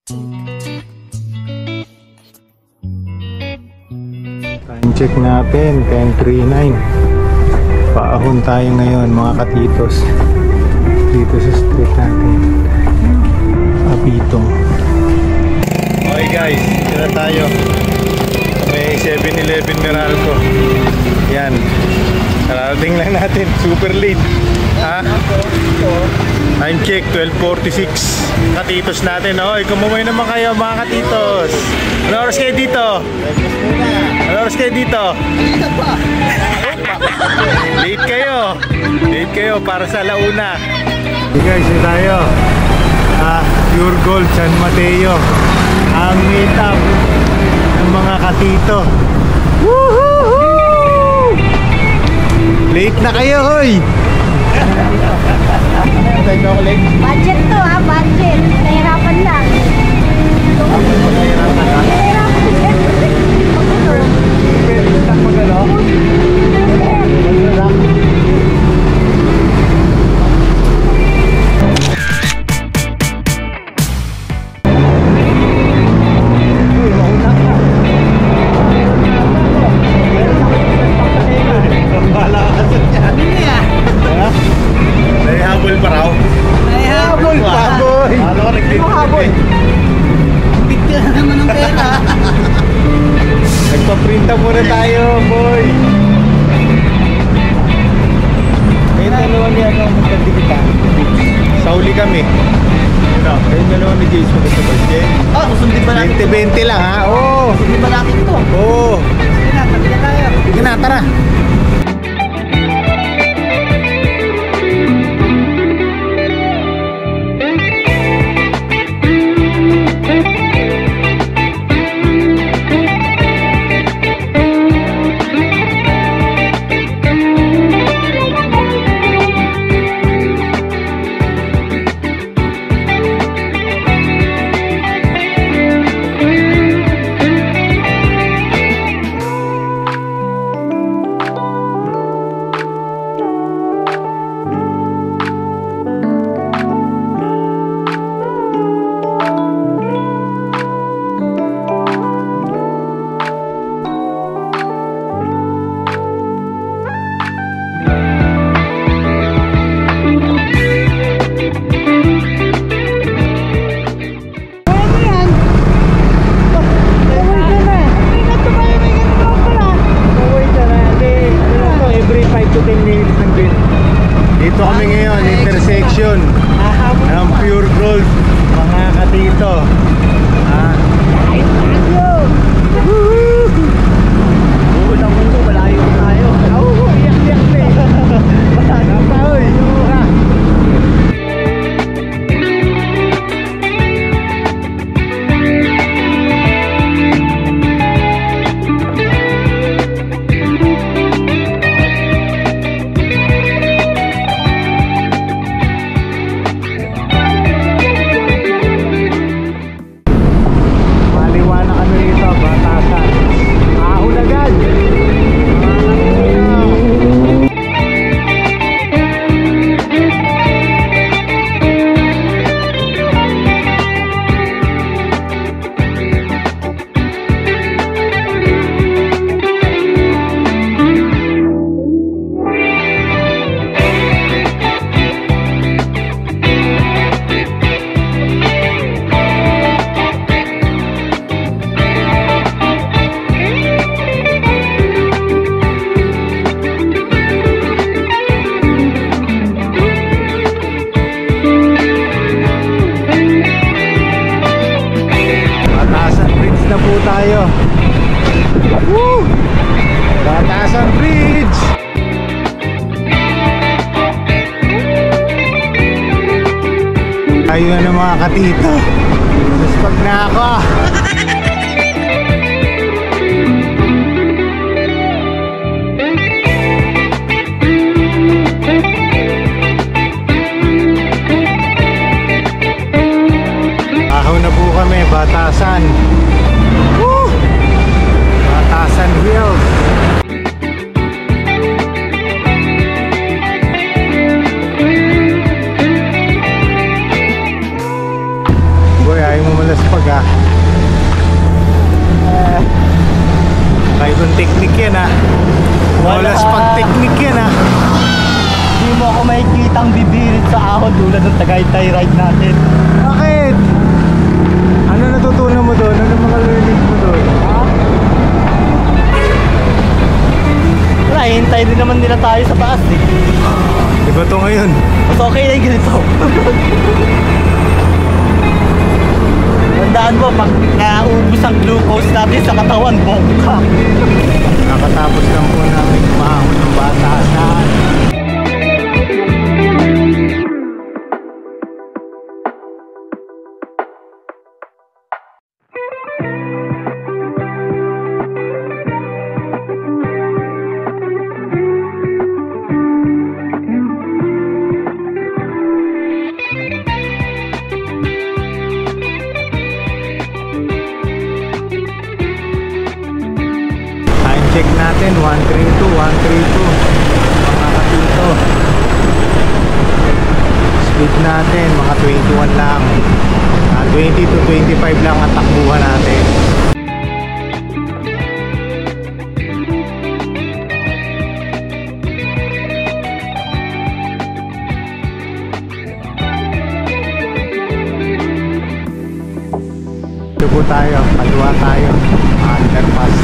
Time check natin, 10:39. Paahon tayo ngayon mga katitos. Dito sa street natin, Abitong. Okay guys, dito na tayo. May 7-Eleven Meralco. Yan, kararating lang natin, super late. Ha? Time check, 12:46. Katitos natin, oh. Kumumoy naman kayo mga katitos. Ano oras kayo dito? Ano oras kayo dito? Late kayo. Late kayo para sa launa. Okay guys, yun tayo. Pure Gold San Mateo. Ang meet up ng mga katito. Woohoo! Late na kayo, hoy! Budget to ha, budget. Nahirapan lang. Nahirapan lang? Naihabol pa raw? Naihabol pa, boy! Ano ka nagtitigil? Picture na naman ng pera. Nagpa-printa muna tayo, boy! Kayong dalawa niya ang magkadikitan. Sauli kami. Kayong dalawa ni Jace magkadikitan. Oh, susundin ba natin? 20-20 lang, ha? Oo! Susundin ba natin to? Oo! Sige na, tabi na tayo. Sige na, tara! Dito kami ngayon, intersection ng Pure Gold, mga katito. Ulang mundo, malayo tayo. Iyak-iyak na eh. Malayo pa, oy. Na po tayo. Woo! Batasan Bridge. Ayun na mga katito. Suspag na ako. Ahaw na po kami, Batasan. Woo! Batasan Hills. Boy, ayaw mo malas pag Hinihintay din naman nila tayo sa taas eh. Iba to ngayon. Mas okay na yung ganito. Tandaan mo, pag naubos ang glucose natin sa katawan, bongka. Nakatapos lang po namin kumahon ng batasan. Check natin 132, 132 mga kapito. Speed natin mga 21 lang, 20 to 25 lang ang takbuhan natin. Ito po tayo, kaliwa tayo, underpass.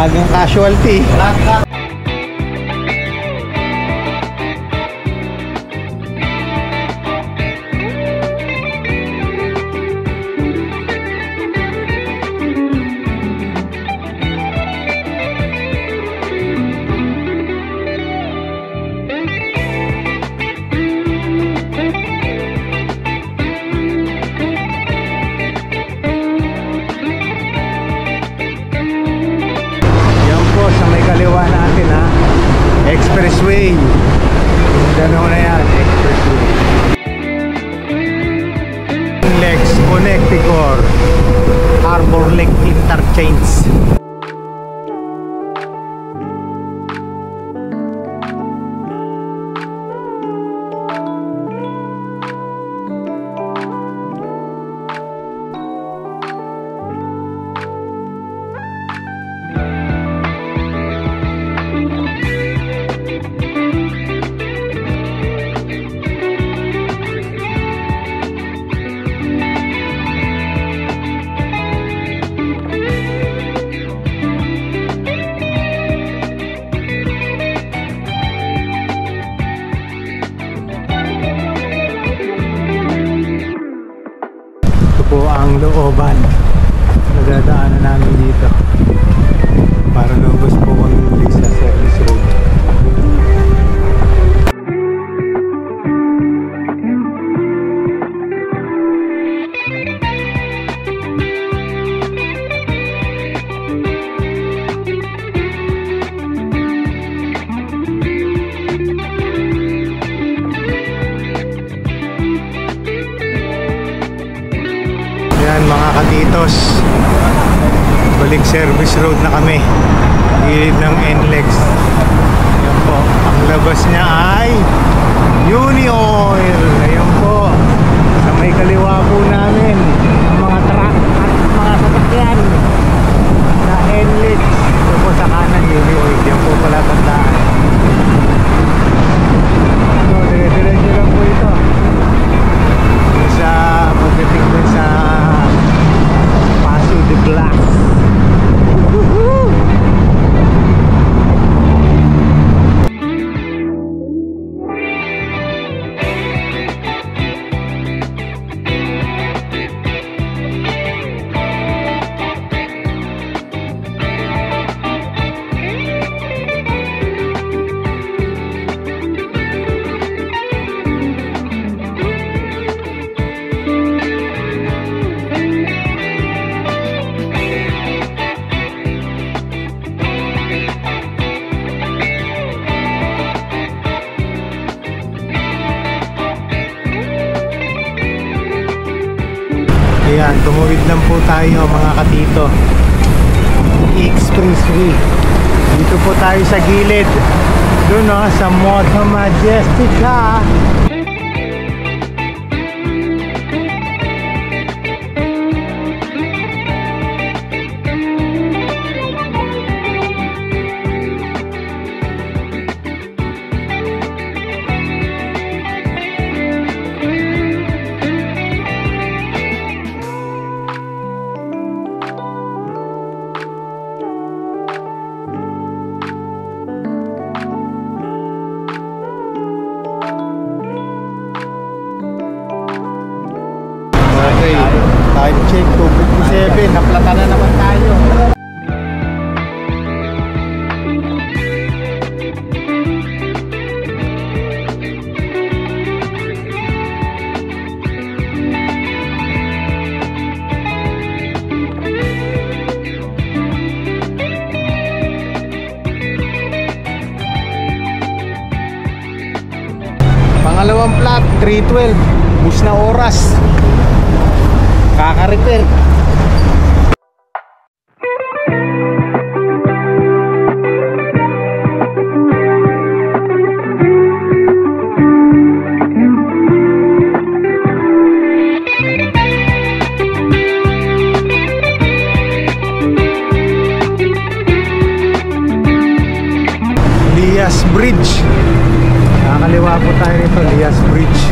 Agang casualty. Expressway. Gano'n na yan, Expressway. Lex Connecticut Harbor Lake Interchange. Po ang looban nadadaanan namin dito para lubos po kami muli sa service road. Yan mga katitos, balik service road na kami, gilid ng NLEX. Yan po, ang labas niya ay Uni Oil. Ayan po, sa may kaliwa po namin ang mga truck at mga sasakyan na NLEX. Ito po sa kanan Uni Oil, yan po pala tandaan. So dire-diretso lang po ito sa pagdating din sa Paso de Blas. Ayan, tumuwid lang po tayo mga katito. Expressway. Dito po tayo sa gilid. Doon o, sa Moto Majestica. Okay, time check 2:57. Naplata na naman tayo. Pangalawang plat, 3:12. Bus na oras. Kaka-repair. Lias Bridge. Nakakaliwa po tayo rito, Lias Bridge.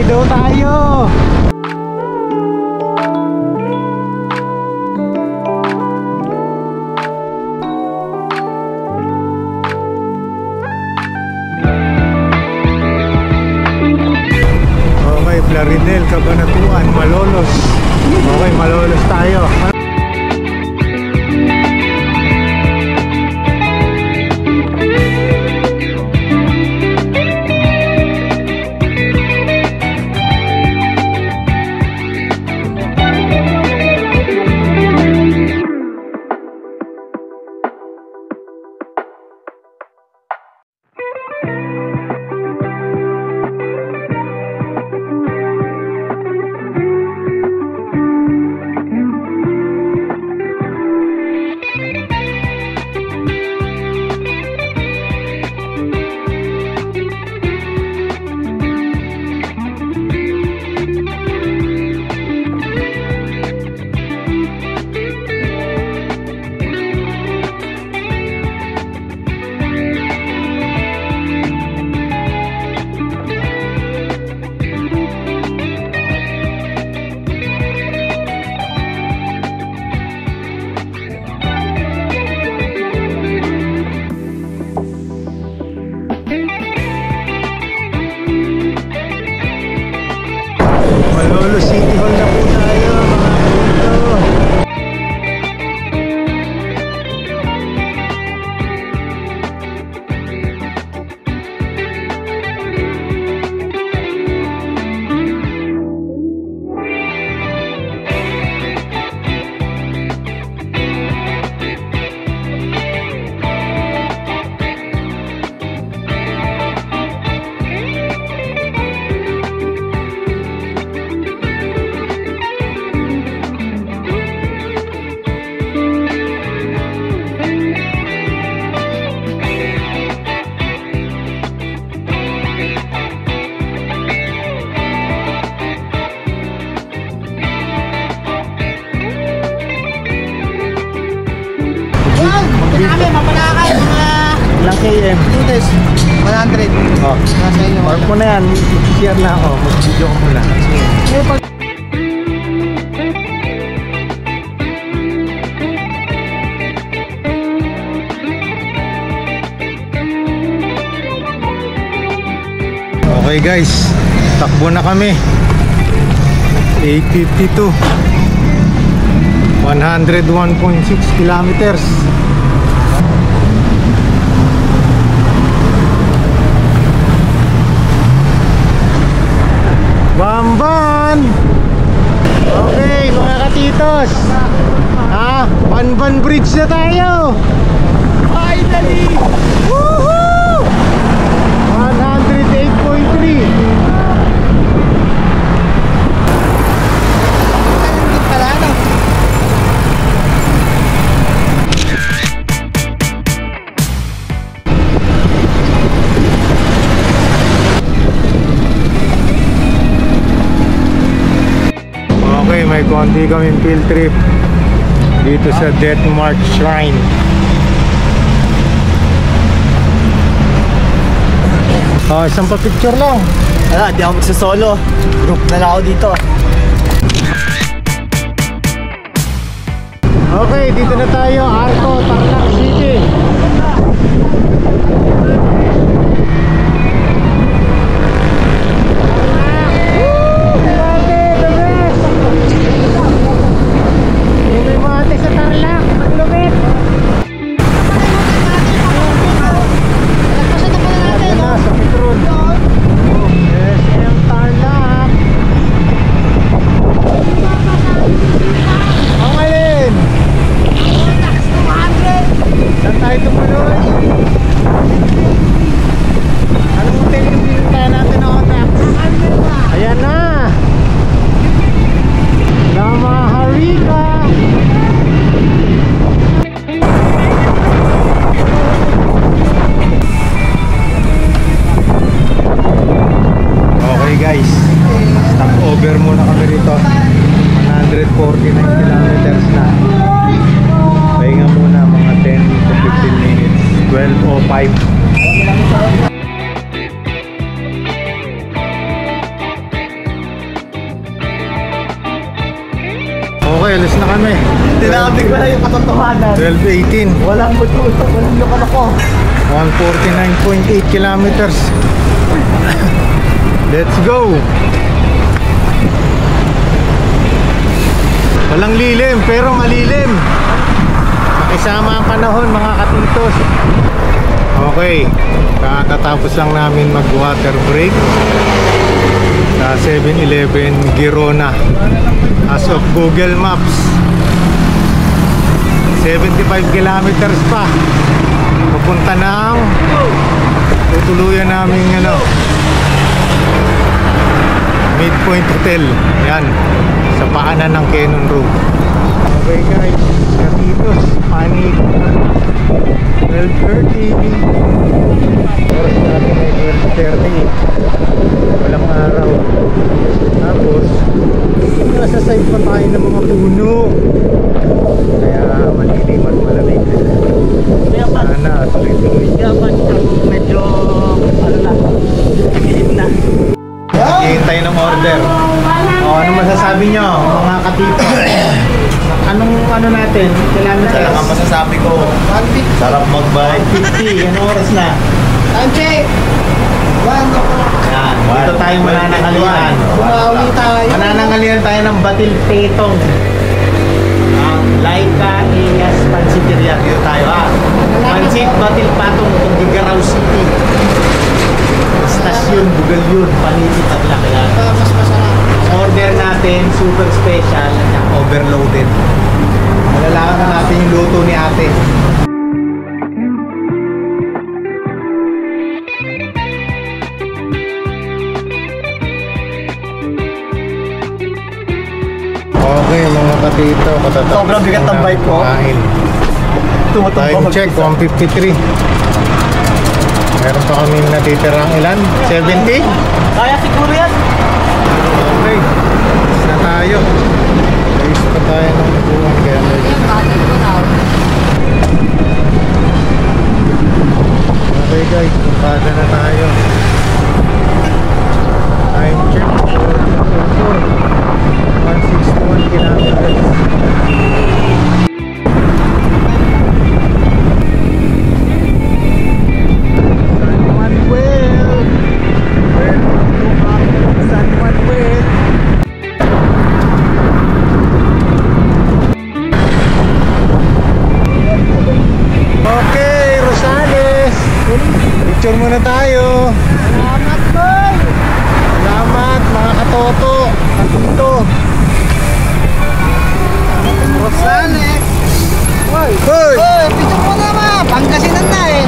daw tayo. Okay, Plaridel, Cabanatuan, Malolos. Okay, Malolos tayo. Malolos City Hall na po tayo, mga kapito. Kami, mapalakay mga Ilang km? 2 days, 100. Oh, Nasa inyo. mark mo na yan. Share na ako. Mag-video ko muna. Okay guys, takbo na kami. 852. 101.6 kilometers. Bamban! Okay, mga katitos. Banban Bridge na tayo. Finally! Woohoo! 108.3. Okay, may konti kaming field trip dito sa Death March Shrine. Isang pa-picture lang. Wala, di ako magsasolo. Group na lang ako dito. Okay, dito na tayo. Arco, Tarlac City. okay, alis na kami. Tinabig ko na yung katotohanan. 12:18. Walang bututok, walang lokal ako. 149.8 kilometers. Let's go! Walang lilim, pero malilim. Makisama ang panahon, mga katitos. Okay, kakatapos lang namin mag-water break sa 7-Eleven Girona. As of Google Maps, 75 kilometers pa. Papunta ng tutuluyan namin Midpoint Hotel. Yan, sa paanan ng Cannon Road. Okay guys, katitos, panik 12:30. Oras natin ay 12:30. Walang araw. Tapos nasa side pa tayo ng mga puno, kaya malilim at malamig. Sana tuloy-tuloy. Kaya pa medyo dilim na. Hihintay ng order. Ano masasabi nyo, mga katito? Anong natin? Kilometers? Talaga masasabi ko, sarap mag-bike. 50. Anong oras na? Time check! Yan. Dito tayo mananangalian. Bumawi tayo. Mananangalian tayo ng Batil Petong. Laika Elias Pansiteria. Dito tayo Pansit Batil Patong, Tugigaraw City. Stasyon, Bugal yun. Paniti Taglakayan. Mas masarap. Order natin, super special, overloaded. Malalaman na natin yung luto ni ate. Okay mga katito, katatapos Sobrang bigat ng bike ko. kumain. Time check, 1:53. Meron pa kami natitirang ilan? 70? Kaya siguro yan. Okay, tapos na tayo. Ayos pa tayo ng buwan kaya medyo. Okay guys, kumpada na tayo. Time check, 161 kilometers. San Manuel, San Manuel. Okay, Rosales, picture muna tayo. Salamat, boy! Salamat mga katoto, katito. Rosales! Hoy! Hoy, picture mo naman! Pangasinan na eh!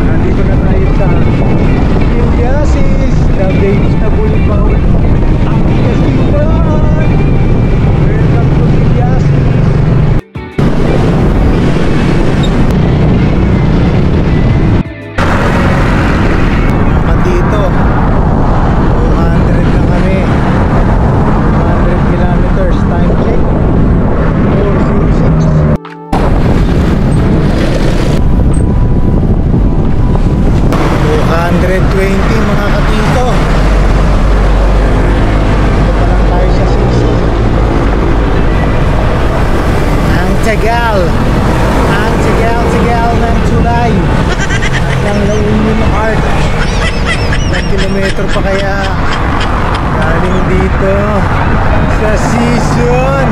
Nandito na tayo sa Iliasis, the vegetable bowl. Ang kasipan! Welcome to Iliasis. Naman dito, 200 na kami. 200 kilometers, time check 4:06. 220 mga katito. Dito pa lang tayo sa sisi. Ang tagal ng July at ng La Union Arc. Ilang kilometro pa kaya galing dito sa season.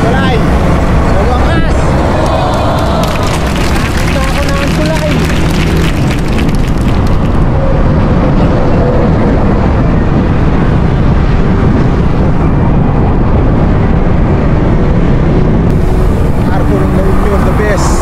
July, sa wakas nakita ako ng July. Arbor ng La Union, the best.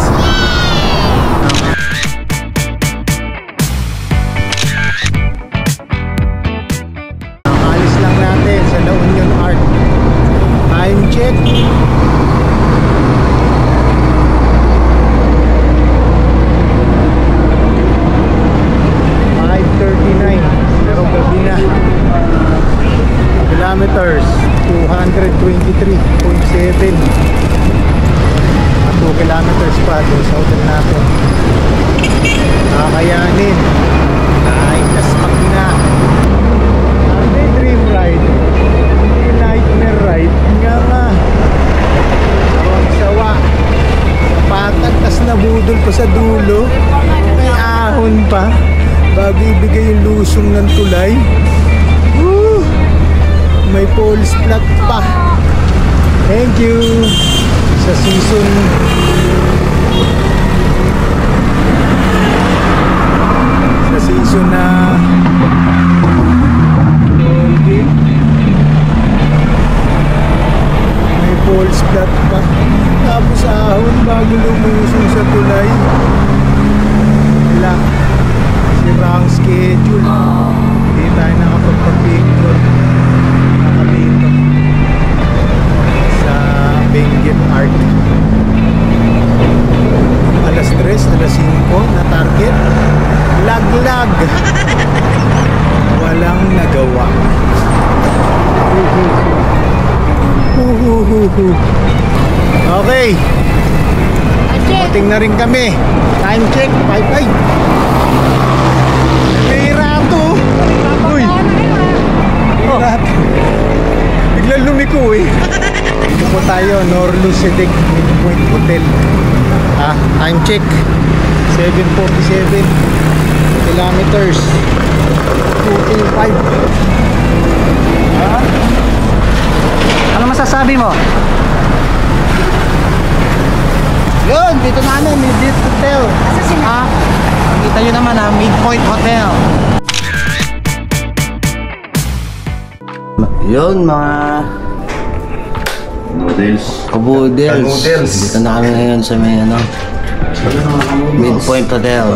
kakayanin. Naitas makina. May dream ride. Hindi nightmare ride. Nga nga. Ang sawa. Patag, tas nabudol pa sa dulo. May ahon pa. Bago ibigay yung lusong ng tulay. Woo! May pole splat pa. Thank you. Sa season na may pole splat pa. Tapos ahon bago lumusong sa tulay. Wala. Sira ang schedule. Hindi tayo nakapagpa-picture. Nakabito sa Benguet Art. Alas 3, alas 5 na target. Laglag. Walang nagawa. Okay. Dumating na rin kami. Time check, 5-5. Pirato. Uy. Pirato. Biglang lumiko eh. Dito po tayo, Norlusedec Midpoint Hotel. Time check 7:47 kilometers 205. Ano masasabi mo? Yun, dito na ano, Midpoint Hotel. Kita nyo naman Midpoint Hotel. Yun mga kabudels. Dito na kami ngayon sa may Midpoint Hotel.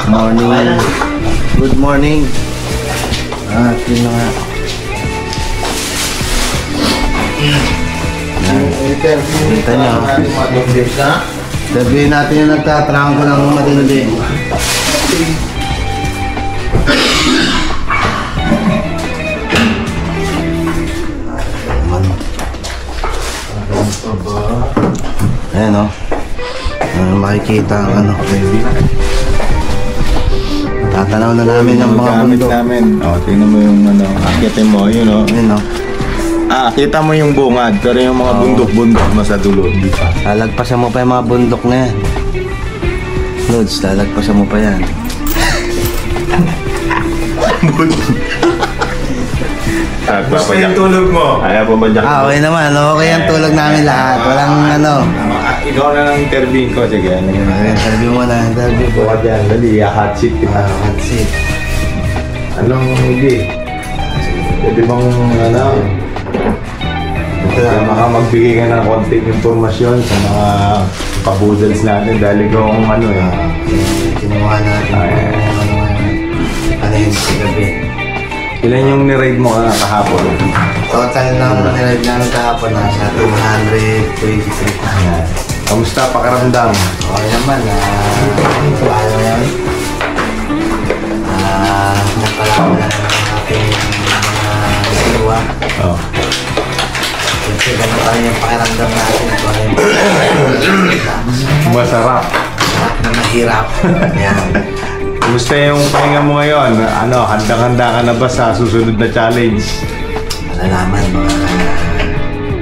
Morning. Good morning. Yun na nga. Kita nyo. Sabihin natin yung nagtatrangko ng matindi. Ayan o. Makikita ang tatanaw na namin ang mga bundok namin. Tingnan mo yung akitin mo, yun o. Ayan o. Kita mo yung bungad, pero yung mga bundok-bundok mo sa dulo, hindi pa. Lalagpasan mo pa yung mga bundok na yan. Lods, lalagpasan mo pa yan. Gusto yung tulog mo? Ayaw po ba dyan? Okay naman, okay ang tulog namin lahat. Walang Ikaw na lang intervene ko, sige. Interview mo na, interview po. Buka dyan, dali, hot seat kita. Hot seat. Anong hindi? Pwede bang baka magbigay ka ng konting informasyon sa mga pabudels natin dahil ikaw ang Kinuha natin ano yun sa gabi. Ilan yung niride mo kahapon? Total ng niride namin kahapon nasa 223. Kamusta pakiramdam? Okay naman, paano yan? Napalaman na naman natin mga siwa. Kasi ganun tayo yung pakiramdam natin. Masarap. Sarap na mahirap. Yan. Kumusta yung pahinga mo ngayon? Handang-handa ka na ba sa susunod na challenge? Malalaman mga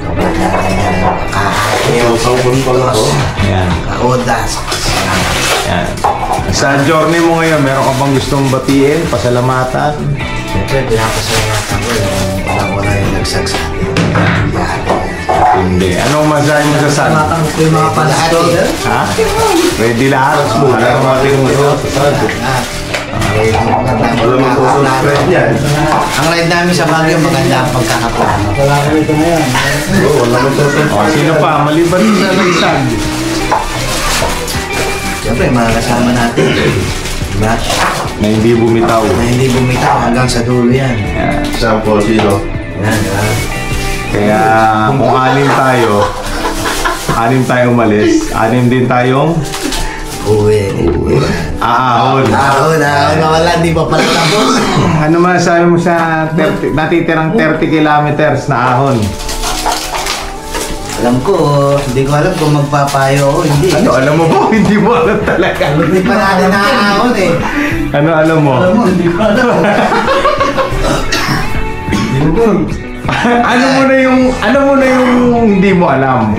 kabataan yan. Saubon pala ko. Yan. Kaodas. Yan. Sa journey mo ngayon, meron ka bang gustong batiin, pasalamatan? Siyempre, pinapasalamatan ko yung wala yung nagsagsabi. Hindi. Anong masahe mo sa sun? Ko yung mga palastor. Ha? Ready lahat? Alam mo natin mo ito? Ang ride namin sa Baguio, maganda ang pagkakaplano. Wala ko ito ngayon. Sino pa? Maliban sa nagsan. Siyempre, mga kasama natin. Diba? Na hindi bumitaw. Na hindi bumitaw hanggang sa dulo yan. Saan po sino? Yan, diba? Kaya kung anim tayong umalis, anim din tayong Uwi. aahon. Wala, di pa pala tapos. Ano masasabi mo sa natitirang 30 kilometers na ahon? Alam ko, hindi ko alam kung magpapayo ako, hindi. Ano, alam mo ba? Hindi mo alam talaga. Hindi pa natin nakakahon eh. Ano, alam mo? Alam mo, hindi ko alam. Ano mo na yung hindi mo alam?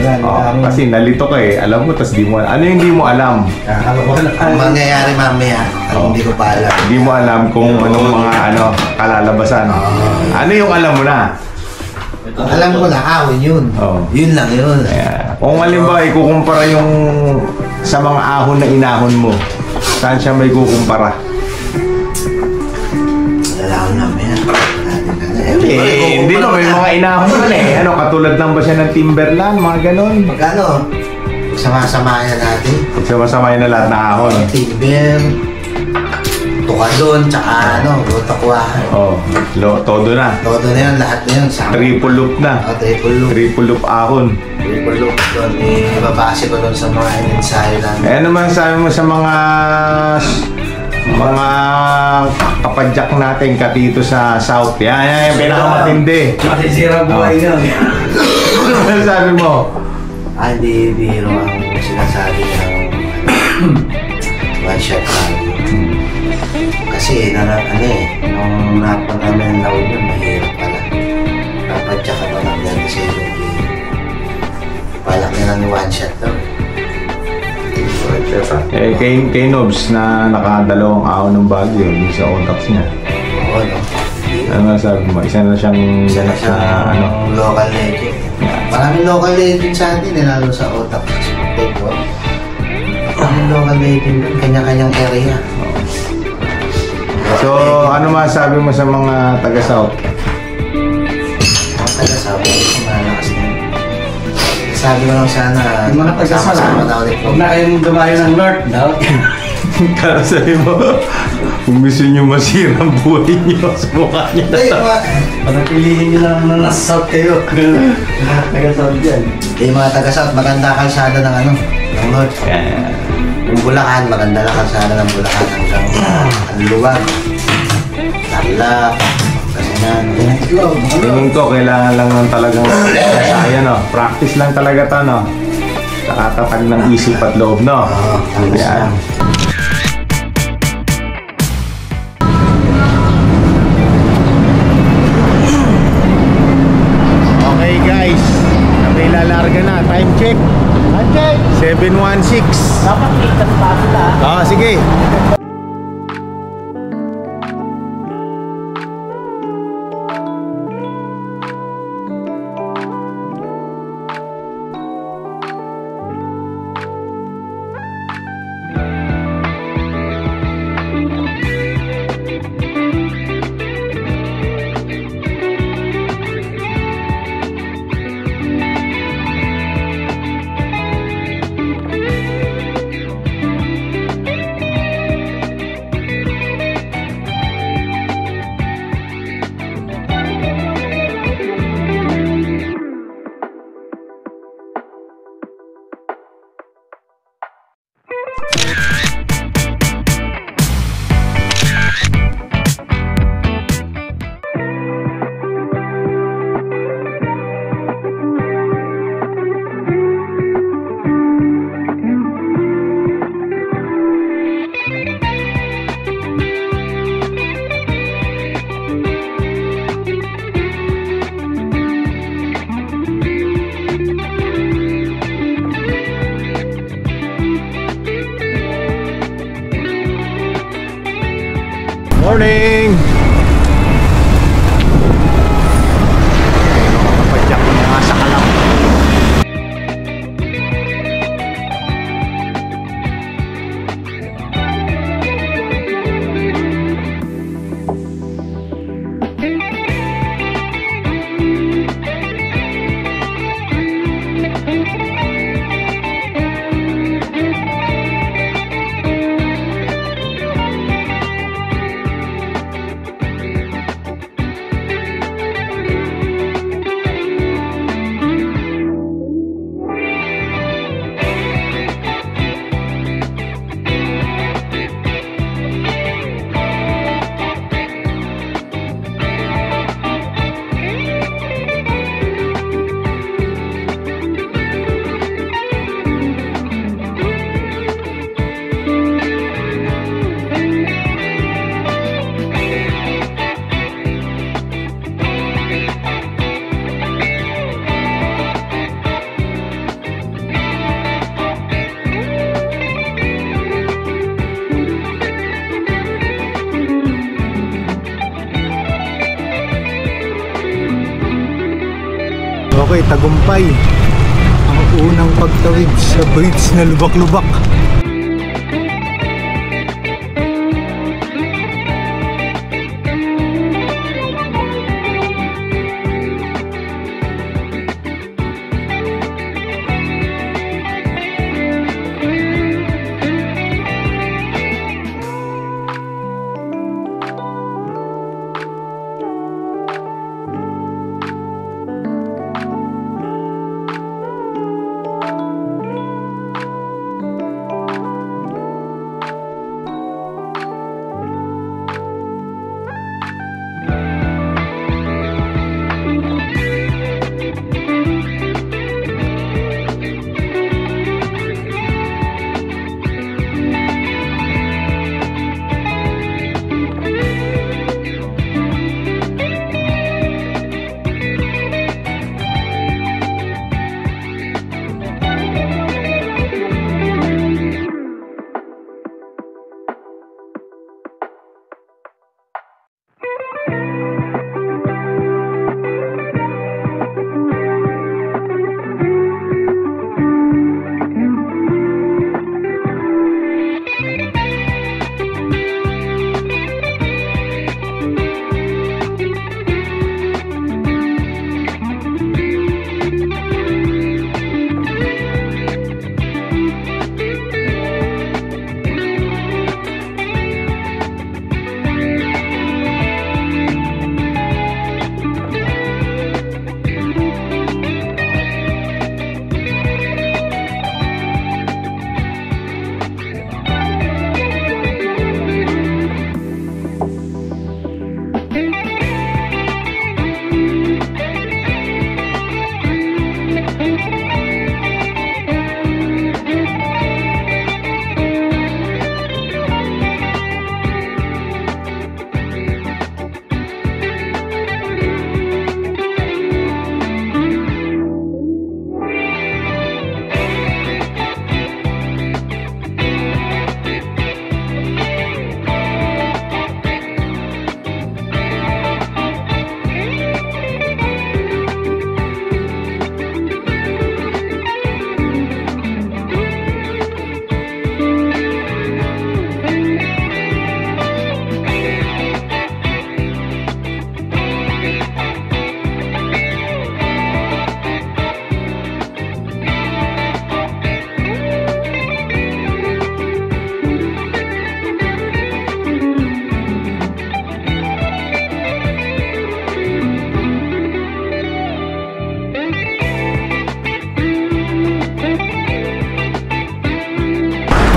Yan. Kasi nalito ka eh. Alam mo, tas di mo alam. Ano yung hindi mo alam? Ang mangyayari mamaya, hindi ko pa alam. Hindi mo alam kung anong mga kalalabasan. Ano yung alam mo na? Alam ko na, ahon yun. Yun lang yun. Kung halimbawa, ikukumpara yung sa mga ahon na inahon mo, saan siya may kukumpara? Alam namin yan. Hindi no, may mga inahon na eh. Ano, katulad lang ba siya ng Timberland, mga ganon? Magkano? Sama-samayan natin. Sama-samay na lahat na ahon. Timber, tukadon, tsaka rotakwahan. Todo na. Todo na yun, lahat na yun. Triple loop na. Triple loop. Triple loop ahon. Triple loop doon. Ibabase ko doon sa mga ensayo namin. Ano man sabi mo sa mga kapadyak natin ka dito sa South? Yan yung pinakamatindi. Masisira buhay nga. Ano sabi mo? Hindi biro ang sinasabi ng one shot value. Kasi nung napunta namin ng lawin yun, mahirap pala. Kapadyak ka doon ang ganda sa iyo. Palak nila ng one shot daw. Kay Nobs na nakadalawang ahon ng Baguio dun sa Otax niya. Oo, no? Ano nga sabi mo? Isa na siyang local legend. Maraming local legend sa atin, lalo sa Otax. Maraming local legend doon, kanya-kanyang area. So, ano masabi mo sa mga taga-South? Mga taga-South, malakas na. Sabi ko lang sana, yung mga taga-South, huwag na kayong dumayo ng North, no? Kaya sabi mo, kung gusto nyo masira ang buhay nyo sa mukha nyo na ito. Pagpilihin nyo lang na nasa South kayo. Mga taga-South yan. Yung mga taga-South, maganda kalsada ng ng North. Yung Bulacan, maganda na kalsada ng Bulacan hanggang ang luwag. Tarlac, kasi nga, Tingin ko, kailangan lang ng talagang practice lang talaga ito, no? Saka tatag ng isip at loob, no? Yan. Okay guys, kami lalarga na. Time check. 7:16. dapat ikat pa sila. Sige. Morning! Nakapadyak ng mga sakalam. ay tagumpay. Ang unang pagtawid sa bridge na lubak-lubak.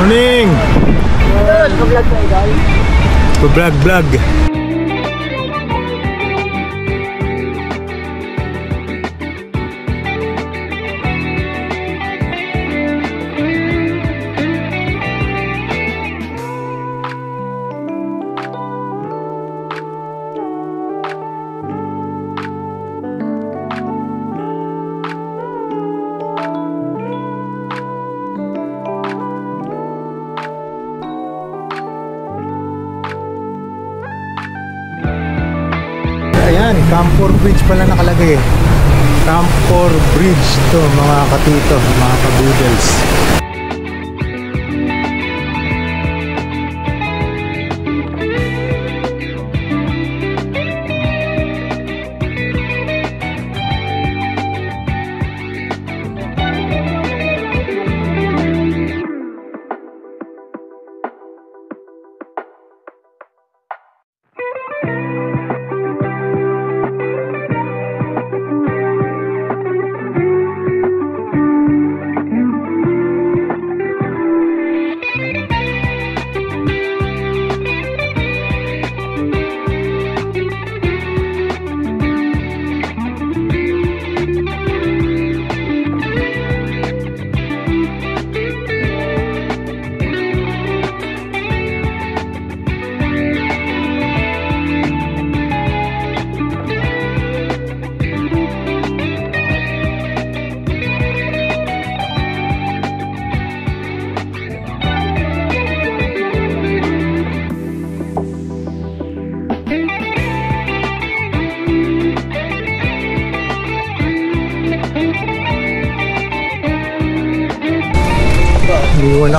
Morning! Nag-vlog kayo guys. Vlog. Ayan, Camphor Bridge pala nakalagay. Camphor Bridge to mga katito, mga kaboodles.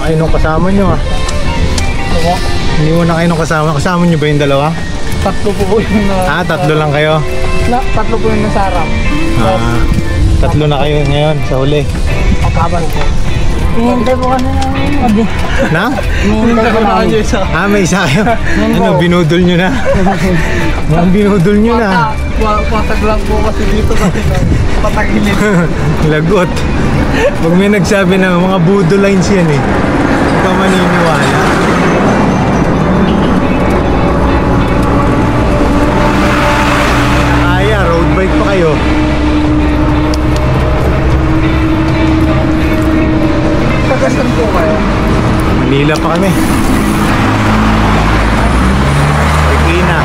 kayo nung kasama nyo ah. Iniwan na kayo nung kasama. Kasama nyo ba yung dalawa? Tatlo po yung Tatlo lang kayo. tatlo po yung nasa harap. Tatlo na kayo ngayon sa huli. Pagkaban po. Hihintay po kasi namin. Na? Hihintay po namin. May isa kayo. Ano, binudol nyo na? Mukhang binudol nyo na. Patag lang po kasi dito kasi patagilid. Lagot. Pag may nagsabi na mga budo lines yan eh. Hindi ka maniniwala. Road bike pa kayo. Tagasan po kayo. Manila pa kami. Regina.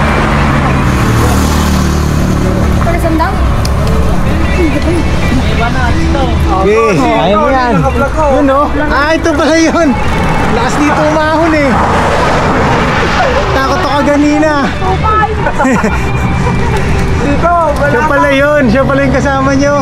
Tagasan daw? Iba na ito. Okay, kaya mo yan. Yun no? Ito pala yun. Lakas dito umahon eh. Takot ako kanina. Siya pala yun. Siya pala yung kasama nyo.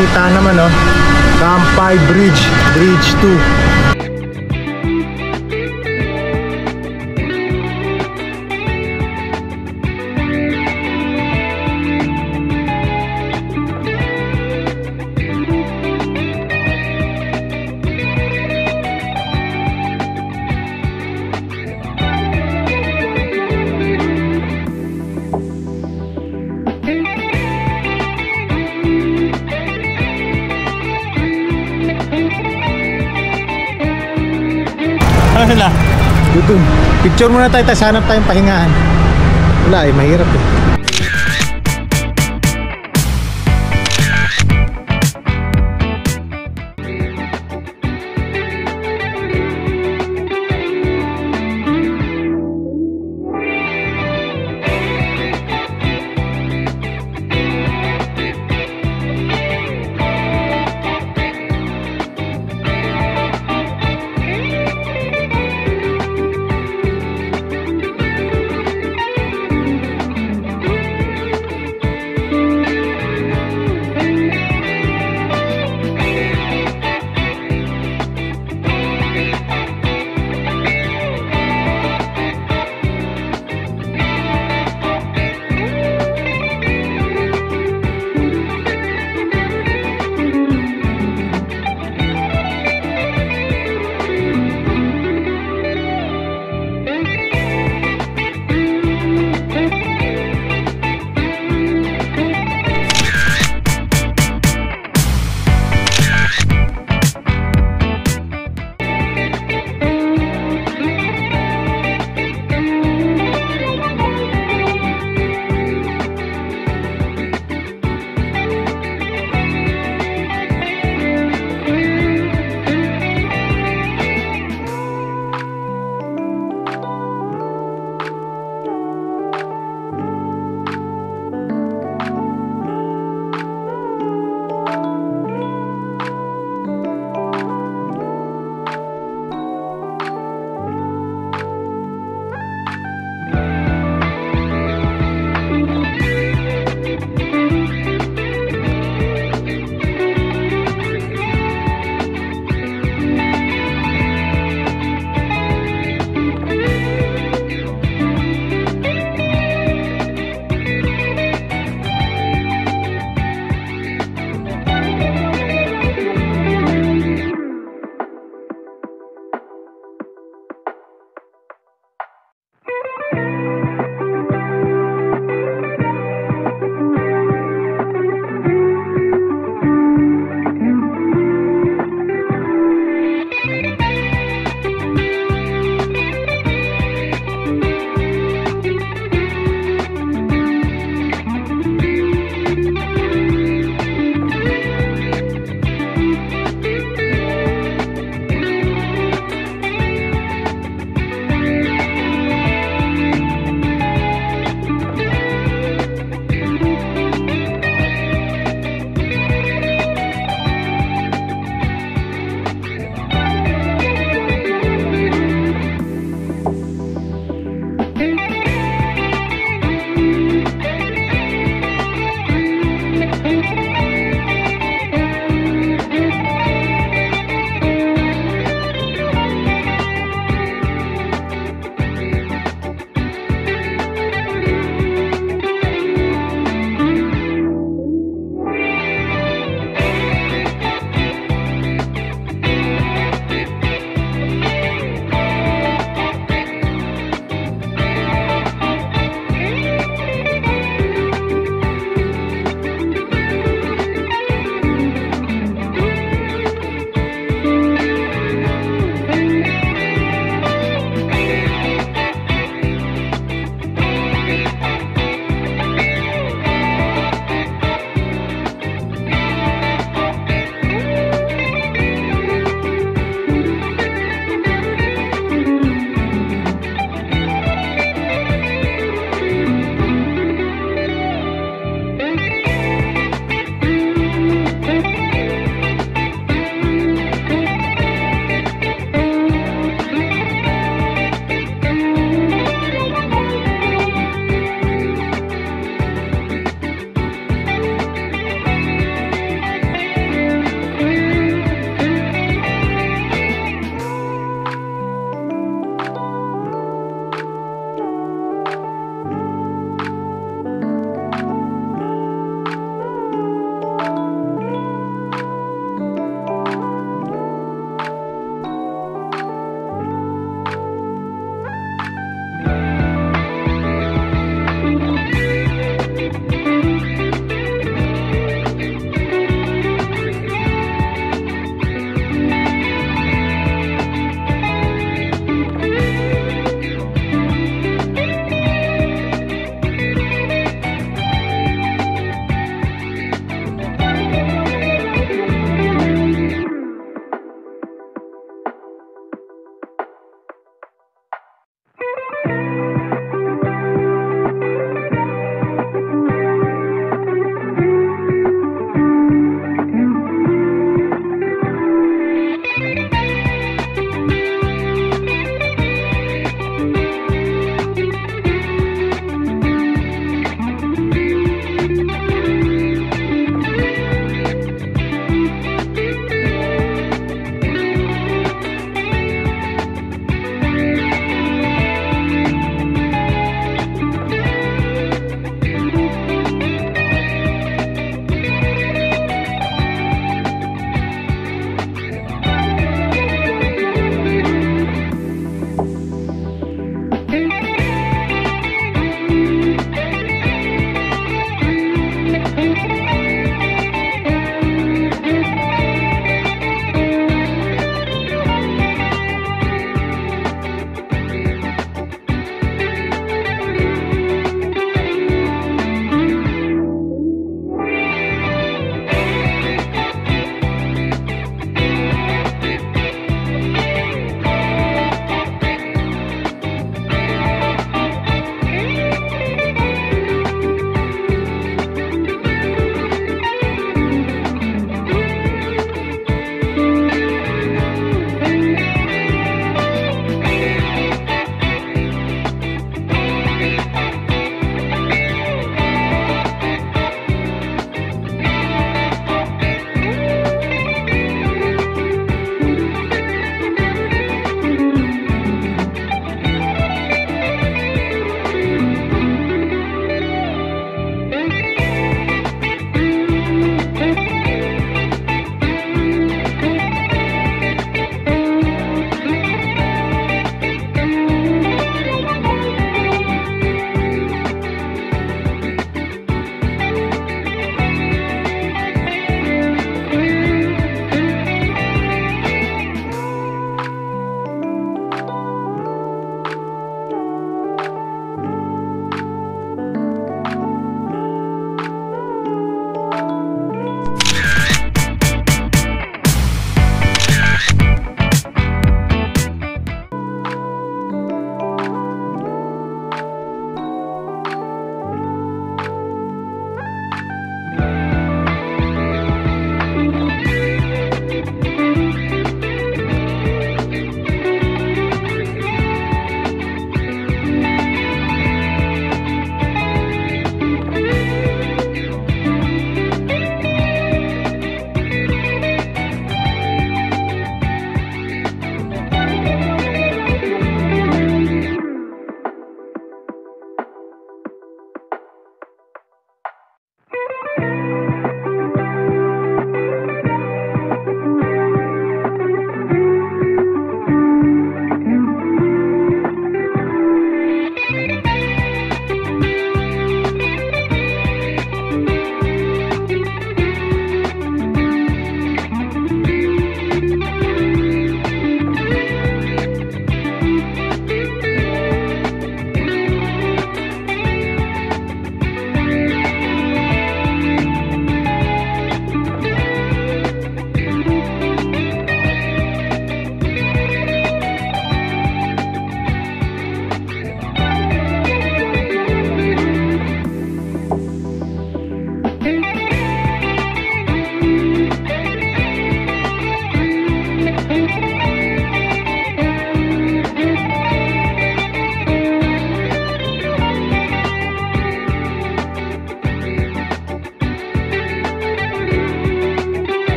Kita naman oh, Kampay Bridge, Bridge 2. Ano na? Dito. Picture muna tayo, tapos hanap tayong pahingahan. Wala eh, mahirap eh.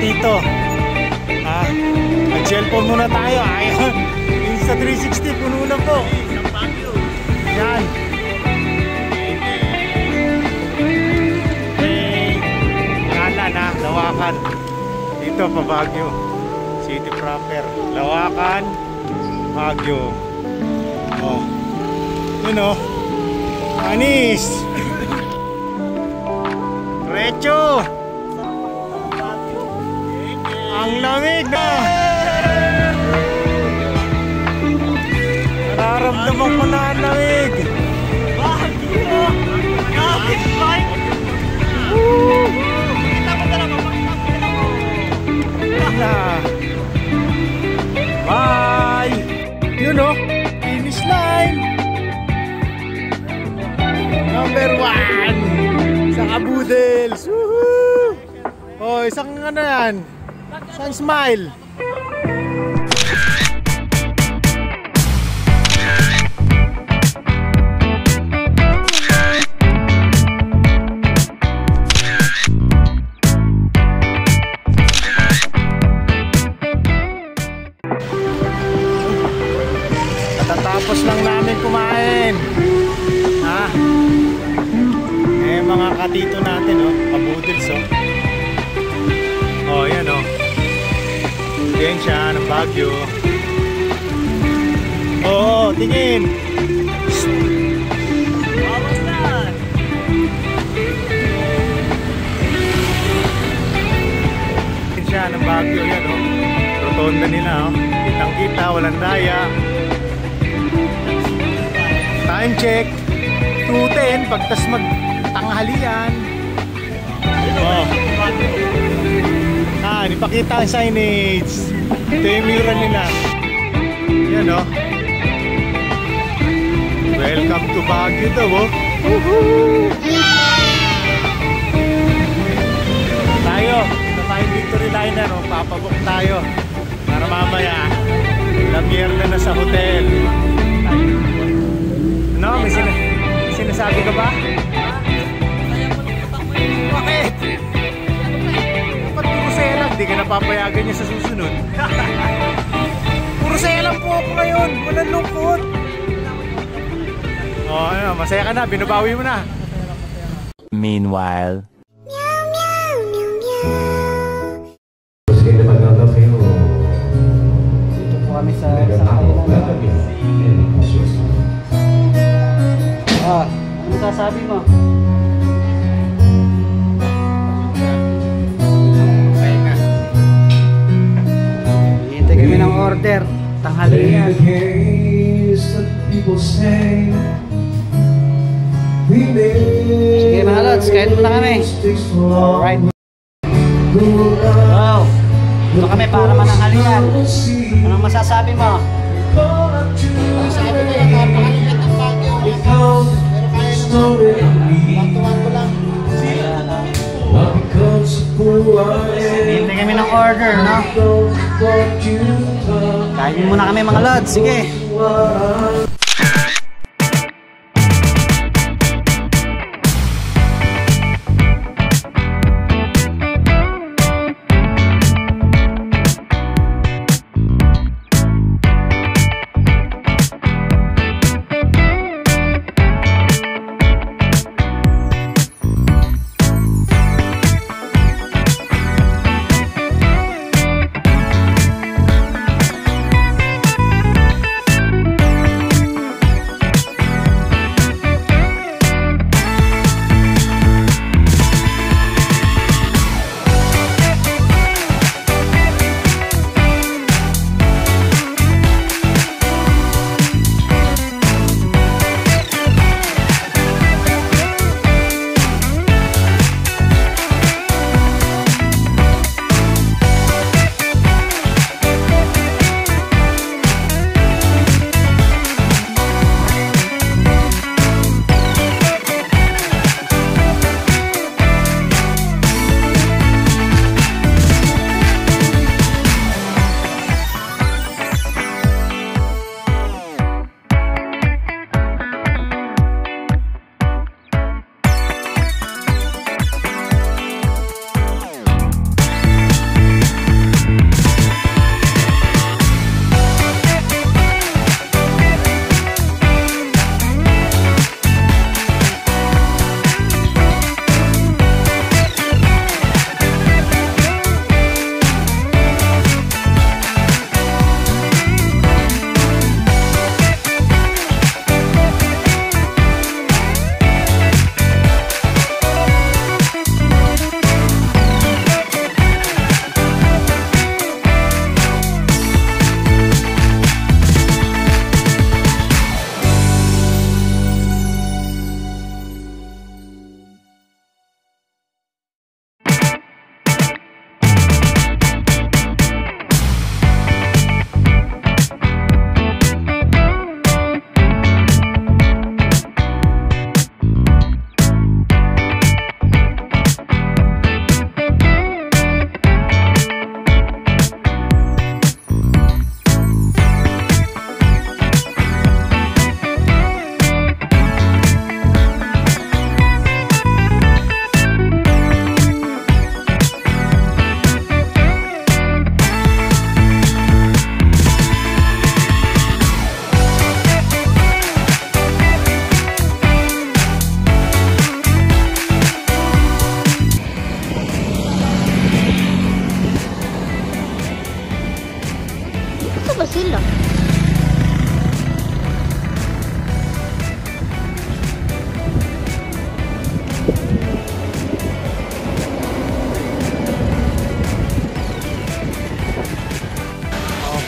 Katito. Mag-cellphone muna tayo. Ayun. Yung sa 360, puno na po. Yan. May ngala na, Lawakan. Dito pa Baguio. City proper. Lawakan, Baguio. Oh. Yun o. Anis. Recho. Ang lamig na. Nararamdaman ko na ang lamig. Bye. Yun o. Finish line. Number 1 sa Kabudels. Woohoo! Oh, isang ano yan? Isang smile. Katatapos lang namin kumain. Mga katito natin, oh, Kabudels, oh. Oh, yan, oh. Yan siya, ng Baguio. Oh, tingin. Bawas na. Yan siya, ng Baguio, yan, oh. Rotonda nila, oh. Kitang-kita, walang daya. Time check. 2:10, pagtas tanghalian. Oh. Ipakita ang signage. Ito yung mural nila. Yan o. Welcome to Baguio daw, oh. Tayo. Ito tayong Victory Liner, oh. Papabook tayo. Para mamaya Lamier na sa hotel. Ano? May sinasabi ka ba? Bakit? Ba't puro saya lang? Di ka napapayagan niya sa susunod. Puro saya lang po ako ngayon. Walang lungkot. Oh, ano, masaya ka na. Binabawi mo na. Meanwhile. Dito po kami sa kainan. Ano sasabi mo? Hihintay kami ng order. Tanghalian. Sige mga lods, kain muna kami. Alright. Wow. Dito kami para mananghalian. Anong masasabi mo? Masasabi ko lang, napakaliit ang Baguio. Pero kaya naman, tuwan ko lang. Hintay kami ng order, no? Kain muna kami mga lods, sige.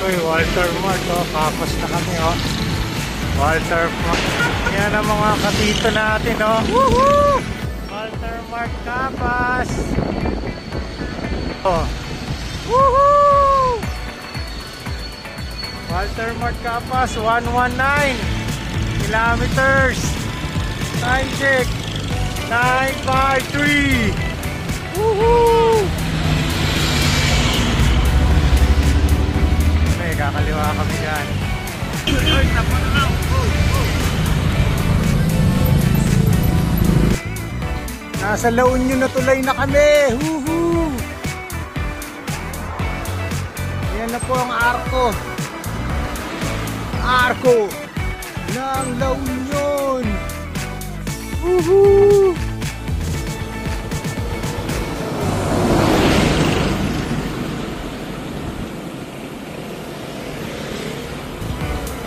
Uy, Walter Mart, oh. Kapos na kami, oh. Walter Mart. Yan ang mga katito natin, oh. Woohoo! Walter Mart Kapas. Oh. Woohoo! Walter Mart Kapas, 119 kilometers. Time check. 953. Woohoo! Okay, kakaliwa kami dyan. Nasa La Union na tulay na kami. Woohoo! Yan na po ang arko. Arko ng La Union. Woohoo!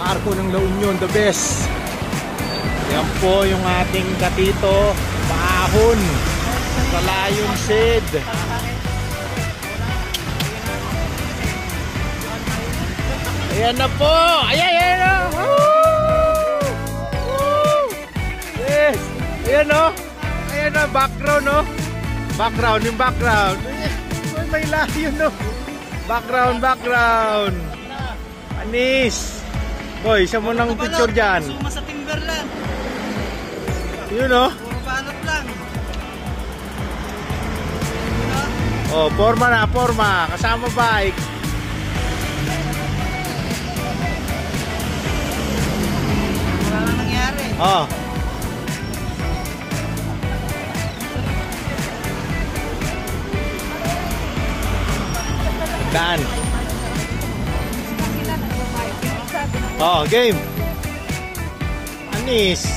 Arko ng La Union, the best. Yan po yung ating katito, Maahon sa Lion Shed. Ayan na po. Ayan na. Woo! Woo! Yes. Ayan o. Ayan na, background o. Background, yung background. Uy, may lion o. Background. Anis. Boy, isa mo ng picture dyan. Suma sa Timberland. Yun o. Puro banat lang. Oh, forma. Kasama bike. Wala nang nangyari. Oh. Daan. Oh, game. Anis.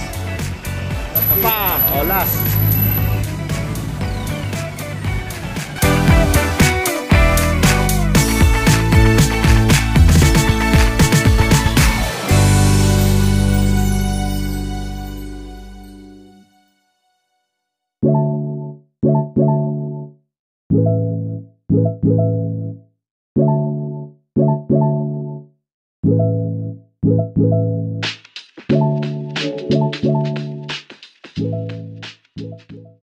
Pa, oh, last.